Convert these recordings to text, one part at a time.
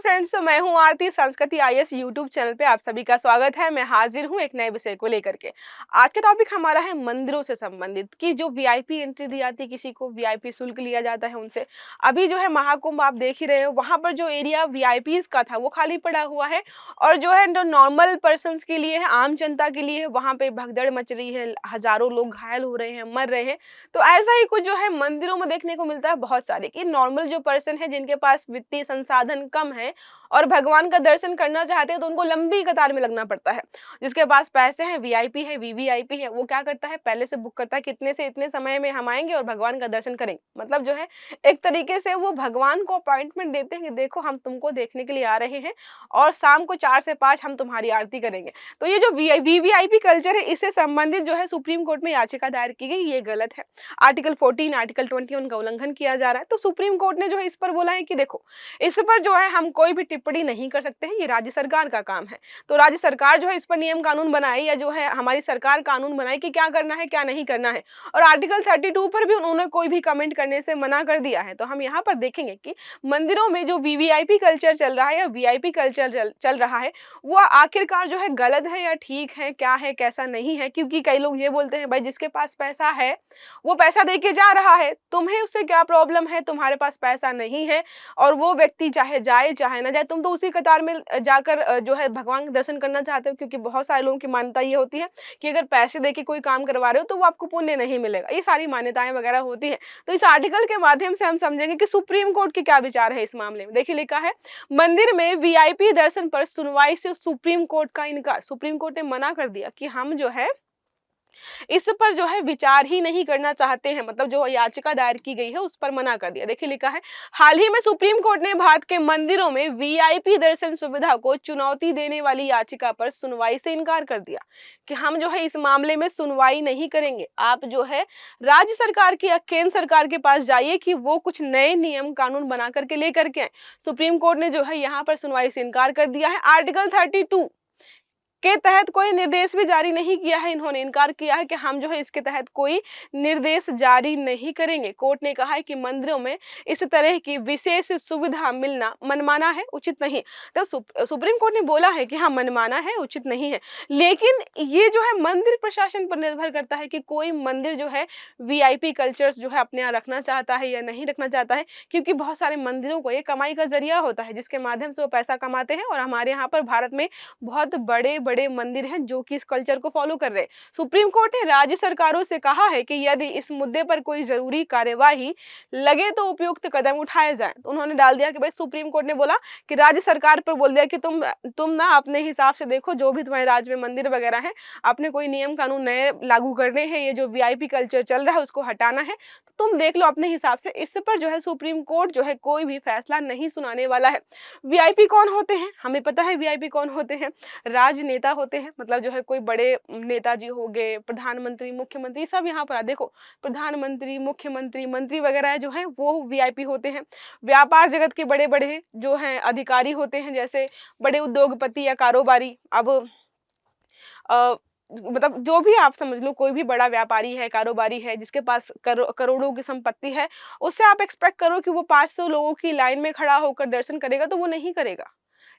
Friends, तो मैं हूं आरती। संस्कृति आईएएस यूट्यूब चैनल पे आप सभी का स्वागत है। मैं हाजिर हूं एक नए विषय को लेकर के। आज का टॉपिक हमारा है मंदिरों से संबंधित कि जो वीआईपी एंट्री दी जाती है, किसी को वीआईपी शुल्क लिया जाता है उनसे। अभी जो है महाकुंभ आप देख ही रहे हो, वहां पर जो एरिया वीआईपीज का था वो खाली पड़ा हुआ है और जो है जो नॉर्मल पर्सन के लिए है, आम जनता के लिए है, वहां पे भगदड़ मच रही है, हजारों लोग घायल हो रहे हैं, मर रहे हैं। तो ऐसा ही कुछ जो है मंदिरों में देखने को मिलता है बहुत सारे कि नॉर्मल जो पर्सन है, जिनके पास वित्तीय संसाधन कम है और भगवान का दर्शन करना चाहते हैं, तो उनको लंबी कतार में लगना पड़ता है। जिसके पास पैसे हैं, वीआईपी है, वीवीआईपी है, वो क्या करता है, पहले से बुक करता है कितने से इतने समय में हम आएंगे और भगवान का दर्शन करेंगे। मतलब जो है एक तरीके से वो भगवान को अपॉइंटमेंट देते हैं कि देखो हम तुमको देखने के लिए आ रहे हैं और शाम को 4 से 5 हम तुम्हारी आरती करेंगे। तो ये जो वीवीआईपी कल्चर है, इससे संबंधित जो है सुप्रीम कोर्ट में याचिका दायर की गई, ये गलत है। आर्टिकल 14, आर्टिकल 21 का उल्लंघन किया जा रहा है। तो सुप्रीम कोर्ट ने जो है इस पर बोला है कि देखो, इस पर जो है हम कोई भी टिप्पणी नहीं कर सकते हैं, ये राज्य सरकार का काम है। तो राज्य सरकार जो है इस पर नियम कानून बनाए या जो है हमारी सरकार कानून बनाए कि क्या करना है क्या नहीं करना है। और आर्टिकल 32 पर भी उन्होंने कोई भी कमेंट करने से मना कर दिया है। तो हम यहाँ पर देखेंगे कि मंदिरों में जो वीवीआईपी कल्चर चल रहा है या वीआईपी कल्चर चल रहा है, वो आखिरकार जो है गलत है या ठीक है, क्या है कैसा नहीं है। क्योंकि कई लोग ये बोलते हैं भाई जिसके पास पैसा है वो पैसा दे के जा रहा है, तुम्हें उससे क्या प्रॉब्लम है, तुम्हारे पास पैसा नहीं है और वो व्यक्ति चाहे जाए चाहे ना जाए, तुम तो उसी कतार में जाकर जो है भगवान का दर्शन करना चाहते हो। क्योंकि बहुत सारे लोगों की मान्यता ये होती है कि अगर पैसे देके कोई काम करवा रहे हो तो वो आपको पुण्य नहीं मिलेगा, ये सारी मान्यताएं वगैरह होती है। तो इस आर्टिकल के माध्यम से हम समझेंगे कि सुप्रीम कोर्ट के क्या विचार है इस मामले में। देखिए लिखा है, मंदिर में वीआईपी दर्शन पर सुनवाई से सुप्रीम कोर्ट का इनकार। सुप्रीम कोर्ट ने मना कर दिया कि हम जो है इस पर जो है विचार ही नहीं करना चाहते हैं। मतलब जो याचिका दायर की गई है उस पर मना कर दिया। देखिए लिखा है, हाल ही में सुप्रीम कोर्ट ने भारत के मंदिरों में वीआईपी दर्शन सुविधा को चुनौती देने वाली याचिका पर सुनवाई से इनकार कर दिया कि हम जो है इस मामले में सुनवाई नहीं करेंगे। आप जो है राज्य सरकार की या केंद्र सरकार के पास जाइए कि वो कुछ नए नियम कानून बना करके लेकर के आए। सुप्रीम कोर्ट ने जो है यहाँ पर सुनवाई से इनकार कर दिया है। आर्टिकल 32 के तहत कोई निर्देश भी जारी नहीं किया है। इन्होंने इनकार किया है कि हम जो है इसके तहत कोई निर्देश जारी नहीं करेंगे। कोर्ट ने कहा है कि मंदिरों में इस तरह की विशेष सुविधा मिलना मनमाना है, उचित नहीं। तो सुप्रीम कोर्ट ने बोला है कि हाँ मनमाना है, उचित नहीं है। लेकिन ये जो है मंदिर प्रशासन पर निर्भर करता है कि कोई मंदिर जो है वीआईपी कल्चर्स जो है अपने यहाँ रखना चाहता है या नहीं रखना चाहता है। क्योंकि बहुत सारे मंदिरों को ये कमाई का जरिया होता है, जिसके माध्यम से वो पैसा कमाते हैं। और हमारे यहाँ पर भारत में बहुत बड़े बड़े मंदिर हैं जो कि इस कल्चर को फॉलो कर रहे हैं। सुप्रीम कोर्ट ने राज्य सरकारों से कहा है कि यदि इस मुद्दे पर कोई जरूरी कार्यवाही लगे तो उपयुक्त कदम उठाए जाएं। तो उन्होंने डाल दिया कि भाई सुप्रीम कोर्ट ने बोला कि राज्य सरकार पर बोल दिया कि तुम ना अपने हिसाब से देखो, जो भी तुम्हारे राज्य में मंदिर वगैरह है, अपने कोई नियम कानून नए लागू करने हैं, ये जो वीआईपी कल्चर चल रहा है उसको हटाना है, तो तुम देख लो अपने हिसाब से। इस पर जो है सुप्रीम कोर्ट जो है कोई भी फैसला नहीं सुनाने वाला है। वीआईपी कौन होते हैं, हमें पता है वीआईपी कौन होते हैं, राजनेता होते हैं। मतलब जो है कोई बड़े नेताजी हो गए, प्रधानमंत्री, मुख्यमंत्री, सब यहाँ पर देखो प्रधानमंत्री, मुख्यमंत्री, मंत्री वगैरह जो हैं वो वीआईपी होते हैं। व्यापार जगत के बड़े बड़े जो हैं अधिकारी होते हैं, जैसे बड़े उद्योगपति या कारोबारी। अब मतलब जो भी आप समझ लो, कोई भी बड़ा व्यापारी है, कारोबारी है, जिसके पास करोड़ों की संपत्ति है, उससे आप एक्सपेक्ट करो कि वो 500 लोगों की लाइन में खड़ा होकर दर्शन करेगा, तो वो नहीं करेगा।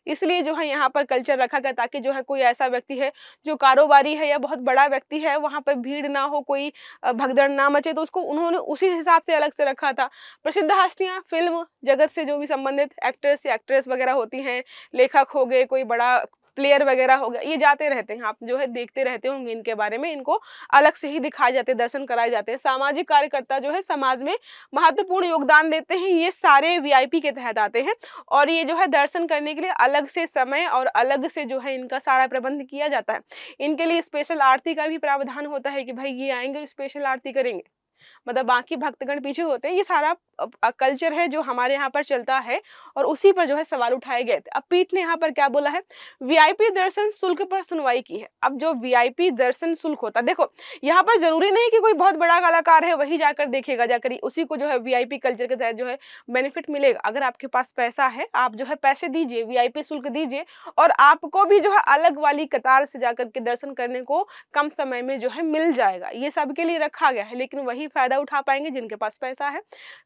इसलिए जो है यहाँ पर कल्चर रखा गया ताकि जो है कोई ऐसा व्यक्ति है जो कारोबारी है या बहुत बड़ा व्यक्ति है, वहाँ पर भीड़ ना हो, कोई भगदड़ ना मचे, तो उसको उन्होंने उसी हिसाब से अलग से रखा था। प्रसिद्ध हस्तियाँ, फिल्म जगत से जो भी संबंधित एक्टर्स या एक्ट्रेस वगैरह होती हैं, लेखक हो गए, कोई बड़ा प्लेयर वगैरह हो गया, ये जाते रहते हैं, आप जो है देखते रहते होंगे इनके बारे में। इनको अलग से ही दिखाए जाते हैं, दर्शन कराए जाते हैं। सामाजिक कार्यकर्ता जो है समाज में महत्वपूर्ण योगदान देते हैं, ये सारे वीआईपी के तहत आते हैं। और ये जो है दर्शन करने के लिए अलग से समय और अलग से जो है इनका सारा प्रबंध किया जाता है। इनके लिए स्पेशल आरती का भी प्रावधान होता है कि भाई ये आएंगे स्पेशल आरती करेंगे, मतलब बाकी भक्तगण पीछे होते हैं। ये सारा कल्चर है जो हमारे यहाँ पर चलता है और उसी पर जो है सवाल उठाए गए थे। अब पीठ ने यहाँ पर क्या बोला है, वीआईपी दर्शन शुल्क पर सुनवाई की है। अब जो वीआईपी दर्शन शुल्क होता है, देखो यहाँ पर जरूरी नहीं कि कोई बहुत बड़ा कलाकार है वही जाकर देखेगा, जाकर उसी को जो है वीआईपी कल्चर के तहत जो है बेनिफिट मिलेगा। अगर आपके पास पैसा है, आप जो है पैसे दीजिए, वीआईपी शुल्क दीजिए, और आपको भी जो है अलग वाली कतार से जाकर के दर्शन करने को कम समय में जो है मिल जाएगा। ये सबके लिए रखा गया है। लेकिन वही फायदा उठा पाएंगे जिनके पास पैसा है।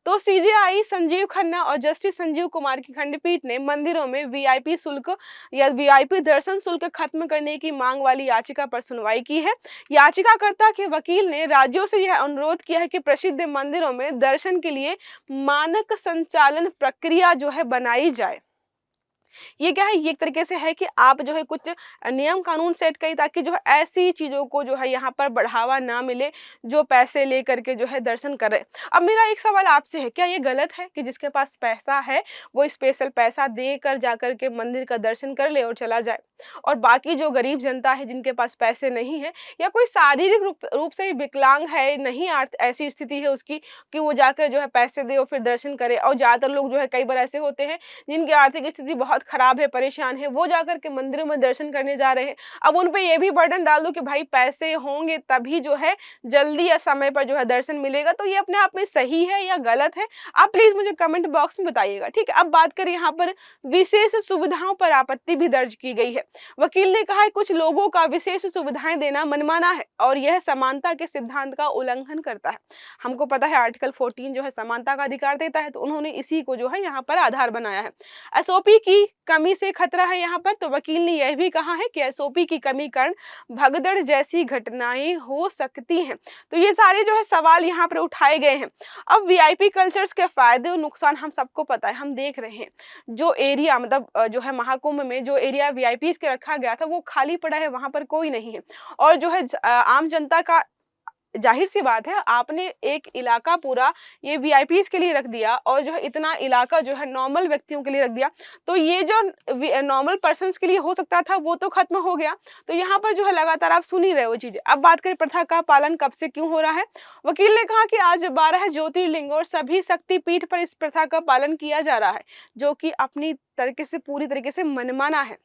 तो सीजेआई संजीव खन्ना और जस्टिस संजीव कुमार की खंडपीठ ने मंदिरों में वीआईपी शुल्क या वीआईपी दर्शन शुल्क खत्म करने की मांग वाली याचिका पर सुनवाई की है। याचिकाकर्ता के वकील ने राज्यों से यह अनुरोध किया है कि प्रसिद्ध मंदिरों में दर्शन के लिए मानक संचालन प्रक्रिया जो है बनाई जाए। ये क्या है, ये एक तरीके से है कि आप जो है कुछ नियम कानून सेट करें ताकि जो है ऐसी चीज़ों को जो है यहाँ पर बढ़ावा ना मिले जो पैसे ले करके जो है दर्शन कर रहे हैं। अब मेरा एक सवाल आपसे है, क्या ये गलत है कि जिसके पास पैसा है वो स्पेशल पैसा दे कर जा कर के मंदिर का दर्शन कर ले और चला जाए, और बाकी जो गरीब जनता है जिनके पास पैसे नहीं है या कोई शारीरिक रूप से विकलांग है, नहीं ऐसी स्थिति है उसकी कि वो जाकर जो है पैसे दे और फिर दर्शन करे, और ज़्यादातर लोग जो है कई बार ऐसे होते हैं जिनकी आर्थिक स्थिति बहुत खराब है, परेशान है, वो जाकर के मंदिरों में दर्शन करने जा रहे हैं। अब उन पे ये भी बर्डन डाल दो कि भाई पैसे होंगे तभी जो है जल्दी या समय पर जो है दर्शन मिलेगा, तो ये अपने आप में सही है या गलत है? आप प्लीज मुझे कमेंट बॉक्स में बताइएगा। ठीक है, अब बात करें यहाँ पर विशेष सुविधाओं पर आपत्ति भी दर्ज की गई है। वकील ने कहा है कुछ लोगों का विशेष सुविधाएं देना मनमाना है और यह समानता के सिद्धांत का उल्लंघन करता है। हमको पता है आर्टिकल 14 जो है समानता का अधिकार देता है, तो उन्होंने इसी को जो है यहाँ पर आधार बनाया है। एसओपी की कमी से खतरा है यहाँ पर, तो वकील ने यह भी कहा है कि एसओपी की कमी कारण भगदड़ जैसी घटनाएं हो सकती हैं। तो ये सारे जो है सवाल यहाँ पर उठाए गए हैं। अब वीआईपी कल्चर्स के फायदे और नुकसान हम सबको पता है, हम देख रहे हैं जो एरिया मतलब जो है महाकुंभ में जो एरिया वीआईपीज के रखा गया था वो खाली पड़ा है, वहां पर कोई नहीं है, और जो है आम जनता का जाहिर सी बात है आपने एक इलाका पूरा ये वीआईपीज के लिए रख दिया और जो है इतना इलाका जो है नॉर्मल व्यक्तियों के लिए रख दिया, तो ये जो नॉर्मल पर्सन्स के लिए हो सकता था वो तो खत्म हो गया। तो यहाँ पर जो है लगातार आप सुन ही रहे हो चीजें। अब बात करें प्रथा का पालन कब से क्यों हो रहा है। वकील ने कहा कि आज 12 ज्योतिर्लिंग और सभी शक्तिपीठ पर इस प्रथा का पालन किया जा रहा है, जो कि अपनी तरीके से पूरी तरीके से मनमाना है।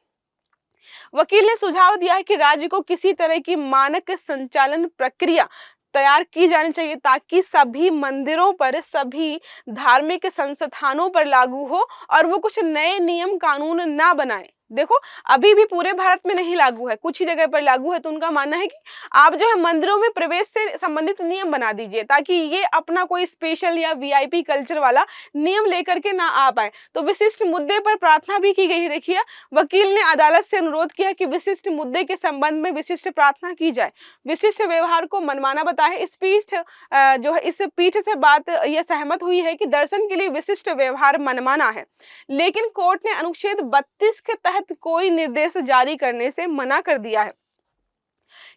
वकील ने सुझाव दिया है कि राज्य को किसी तरह की मानक संचालन प्रक्रिया तैयार की जानी चाहिए ताकि सभी मंदिरों पर, सभी धार्मिक संस्थानों पर लागू हो और वो कुछ नए नियम कानून ना बनाए। देखो अभी भी पूरे भारत में नहीं लागू है, कुछ ही जगह पर लागू है, तो उनका मानना है कि आप जो है मंदिरों में प्रवेश से संबंधित नियम बना दीजिए ताकि ये अपना कोई स्पेशल या वीआईपी कल्चर वाला नियम लेकर के ना आ पाए। तो विशिष्ट मुद्दे पर प्रार्थना भी की गई है। देखिए वकील ने अदालत से अनुरोध किया कि विशिष्ट मुद्दे के संबंध में विशिष्ट प्रार्थना की जाए, विशिष्ट व्यवहार को मनमाना बताया। इस पीठ से बात यह सहमत हुई है कि दर्शन के लिए विशिष्ट व्यवहार मनमाना है, लेकिन कोर्ट ने अनुच्छेद 32 के तहत कोई निर्देश जारी करने से मना कर दिया है।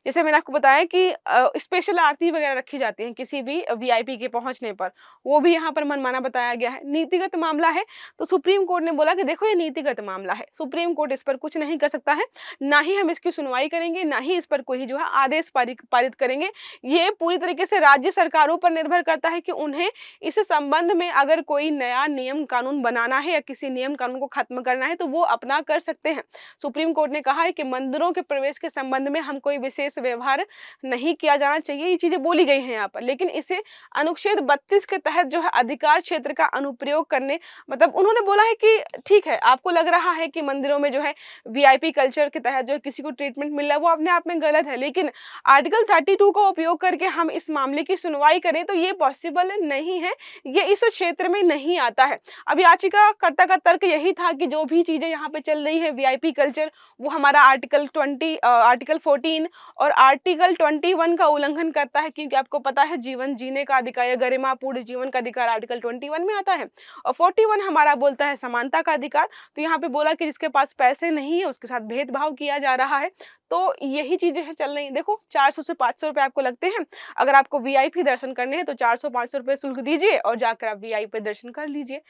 जैसे मैंने आपको बताया कि स्पेशल आरती वगैरह रखी जाती है किसी भी वीआईपी के पहुंचने पर, वो भी यहाँ पर मनमाना बताया गया है। नीतिगत मामला है तो सुप्रीम कोर्ट ने बोला कि देखो ये नीतिगत मामला है, सुप्रीम कोर्ट इस पर कुछ नहीं कर सकता है, ना ही हम इसकी सुनवाई करेंगे, ना ही इस पर कोई जो है आदेश पारित करेंगे। ये पूरी तरीके से राज्य सरकारों पर निर्भर करता है कि उन्हें इस संबंध में अगर कोई नया नियम कानून बनाना है या किसी नियम कानून को खत्म करना है तो वो अपना कर सकते हैं। सुप्रीम कोर्ट ने कहा है कि मंदिरों के प्रवेश के संबंध में हम कोई विशेष व्यवहार नहीं किया जाना चाहिए, ये चीजें बोली गई हैं यहाँ पर, लेकिन इसे अनुच्छेद 32 के तहत जो है अधिकार क्षेत्र का अनुप्रयोग करने, मतलब उन्होंने बोला है कि ठीक है आपको लग रहा है कि मंदिरों में जो है वीआईपी कल्चर के तहत जो है किसी को ट्रीटमेंट मिल रहा है वो अपने आप में गलत है, लेकिन आर्टिकल 32 का उपयोग करके हम इस मामले की सुनवाई करें तो ये पॉसिबल नहीं है, ये इस क्षेत्र में नहीं आता है। अब याचिकाकर्ता का तर्क यही था कि जो भी चीजें यहाँ पे चल रही है वीआईपी कल्चर वो हमारा आर्टिकल 14 और आर्टिकल 21 का उल्लंघन करता है, क्योंकि आपको पता है जीवन जीने का अधिकार या गरिमापूर्ण जीवन का अधिकार आर्टिकल 21 में आता है और 41 हमारा बोलता है समानता का अधिकार। तो यहाँ पे बोला कि जिसके पास पैसे नहीं है उसके साथ भेदभाव किया जा रहा है, तो यही चीजें हैं चल रही। देखो 400 से 500 रुपए आपको लगते हैं, अगर आपको वीआईपी दर्शन करने हैं तो 400-500 रुपए शुल्क दीजिए और जाकर आप वीआईपी दर्शन कर लीजिए।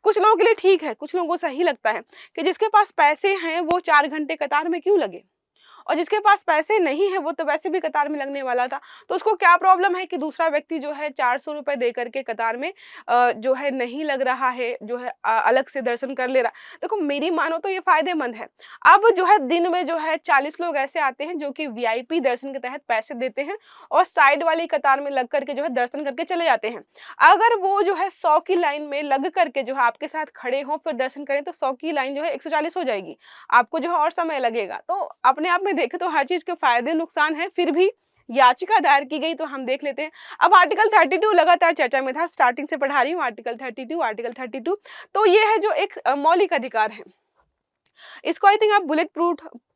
कुछ लोगों के लिए ठीक है, कुछ लोगों को सही लगता है कि जिसके पास पैसे हैं वो 4 घंटे कतार में क्यों लगे, और जिसके पास पैसे नहीं है वो तो वैसे भी कतार में लगने वाला था, तो उसको क्या प्रॉब्लम है कि दूसरा व्यक्ति जो है 400 रुपए दे करके कतार में जो है नहीं लग रहा है, जो है अलग से दर्शन कर ले रहा। देखो मेरी मानो तो ये फायदेमंद है। अब जो है दिन में जो है 40 लोग ऐसे आते हैं जो कि वीआईपी दर्शन के तहत पैसे देते हैं और साइड वाली कतार में लग करके जो है दर्शन करके चले जाते हैं। अगर वो जो है 100 की लाइन में लग करके जो है आपके साथ खड़े हों फिर दर्शन करें तो 100 की लाइन जो है 140 हो जाएगी, आपको जो है और समय लगेगा। तो अपने आप में देखें तो हर चीज के फायदे नुकसान है, फिर भी याचिका दायर की गई, तो हम देख लेते हैं। अब आर्टिकल 32 लगातार चर्चा में था, स्टार्टिंग से पढ़ा रही हूँ। आर्टिकल 32, तो ये है जो एक मौलिक अधिकार है। इसको आई थिंक आप बुलेट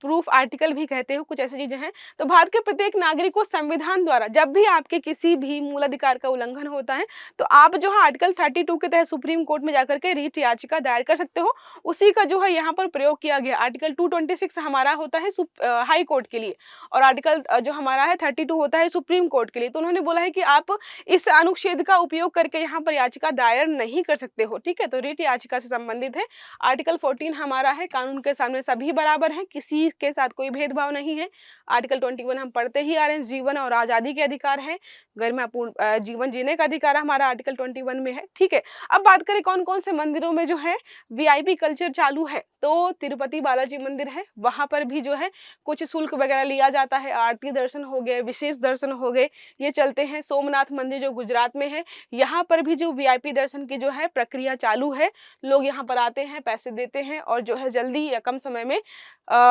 प्रूफ आर्टिकल भी कहते हो, कुछ ऐसी चीजें हैं। तो भारत के प्रत्येक नागरिक को संविधान द्वारा जब भी आपके किसी भी मूल अधिकार का उल्लंघन होता है, तो आप जो है आर्टिकल 32 के तहत सुप्रीम कोर्ट में जाकर के रीट याचिका दायर कर सकते हो। उसी का जो है यहाँ पर प्रयोग किया गया। आर्टिकल 226 हमारा होता है हाई कोर्ट के लिए, और आर्टिकल जो हमारा है 32 होता है सुप्रीम कोर्ट के लिए। तो उन्होंने बोला है कि आप इस अनुच्छेद का उपयोग करके यहाँ पर याचिका दायर नहीं कर सकते हो, ठीक है। तो रीट याचिका से संबंधित है। आर्टिकल 14 हमारा है, कानून के सामने सभी बराबर हैं, किसी के साथ कोई भेदभाव नहीं है। आर्टिकल 21 हम पढ़ते ही आ रहे हैं, जीवन और आज़ादी के अधिकार है, गरिमापूर्ण जीवन जीने का अधिकार हमारा आर्टिकल 21 में है, ठीक है। अब बात करें कौन कौन से मंदिरों में जो है वीआईपी कल्चर चालू है, तो तिरुपति बालाजी मंदिर है, वहां पर भी जो है कुछ शुल्क वगैरह लिया जाता है। आरती दर्शन हो गए, विशेष दर्शन हो गए, ये चलते हैं। सोमनाथ मंदिर जो गुजरात में है, यहाँ पर भी जो वीआईपी दर्शन की जो है प्रक्रिया चालू है। लोग यहाँ पर आते हैं, पैसे देते हैं और जो है जल्दी या कम समय में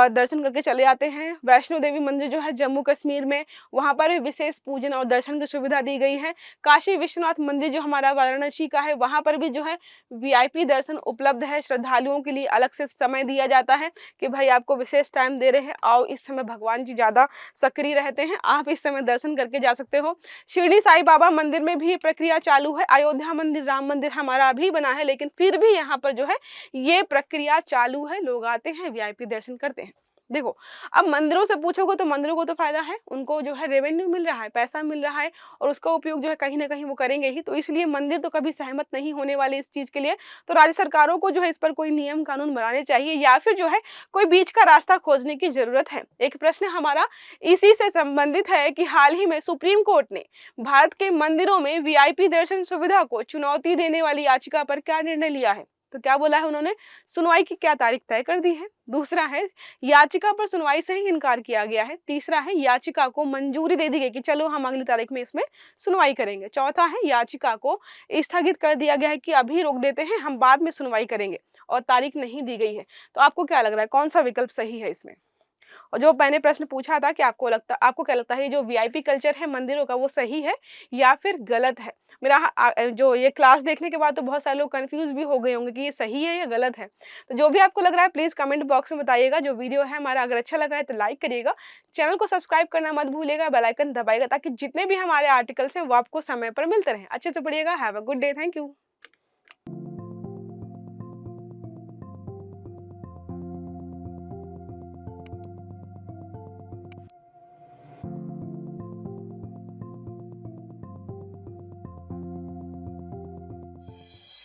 दर्शन करके चले आते हैं। वैष्णो देवी मंदिर जो है जम्मू कश्मीर में, वहाँ पर भी विशेष पूजन और दर्शन की सुविधा दी गई है। काशी विश्वनाथ मंदिर जो हमारा वाराणसी का है, वहाँ पर भी जो है वीआईपी दर्शन उपलब्ध है। श्रद्धालुओं के लिए अलग से समय दिया जाता है कि भाई आपको विशेष टाइम दे रहे हैं, आओ, इस समय भगवान जी ज़्यादा सक्रिय रहते हैं, आप इस समय दर्शन करके जा सकते हो। शिरडी साईं बाबा मंदिर में भी ये प्रक्रिया चालू है। अयोध्या मंदिर, राम मंदिर हमारा अभी बना है, लेकिन फिर भी यहाँ पर जो है ये प्रक्रिया चालू है। लोग आते हैं, वीआईपी दर्शन करते हैं। देखो, अब मंदिरों से पूछोगे तो मंदिरों को तो फायदा है, उनको जो है रेवेन्यू मिल रहा है, पैसा मिल रहा है, और उसका उपयोग जो है कहीं ना कहीं वो करेंगे ही। तो इसलिए मंदिर तो कभी सहमत नहीं होने वाले इस चीज के लिए। तो राज्य सरकारों को जो है इस पर कोई नियम कानून बनाने चाहिए, या फिर जो है कोई बीच का रास्ता खोजने की जरूरत है। एक प्रश्न हमारा इसी से संबंधित है कि हाल ही में सुप्रीम कोर्ट ने भारत के मंदिरों में वीआईपी दर्शन सुविधा को चुनौती देने वाली याचिका पर क्या निर्णय लिया है। तो क्या बोला है उन्होंने, सुनवाई की क्या तारीख तय कर दी है। दूसरा है, याचिका पर सुनवाई से ही इनकार किया गया है। तीसरा है, याचिका को मंजूरी दे दी गई कि चलो हम अगली तारीख में इसमें सुनवाई करेंगे। चौथा है, याचिका को स्थगित कर दिया गया है कि अभी रोक देते हैं, हम बाद में सुनवाई करेंगे, और तारीख नहीं दी गई है। तो आपको क्या लग रहा है, कौन सा विकल्प सही है इसमें। और जो मैंने प्रश्न पूछा था कि आपको क्या लगता है जो वीआईपी कल्चर है मंदिरों का, वो सही है या फिर गलत है। मेरा जो ये क्लास देखने के बाद तो बहुत सारे लोग कंफ्यूज भी हो गए होंगे कि ये सही है या गलत है। तो जो भी आपको लग रहा है प्लीज कमेंट बॉक्स में बताइएगा। जो वीडियो है हमारा अगर अच्छा लगा है तो लाइक करिएगा, चैनल को सब्सक्राइब करना मत भूलिएगा, बेल आइकन दबाइएगा, ताकि जितने भी हमारे आर्टिकल्स हैं वो आपको समय पर मिलते रहें। अच्छे से पढ़िएगा। Have a good day. Thank you.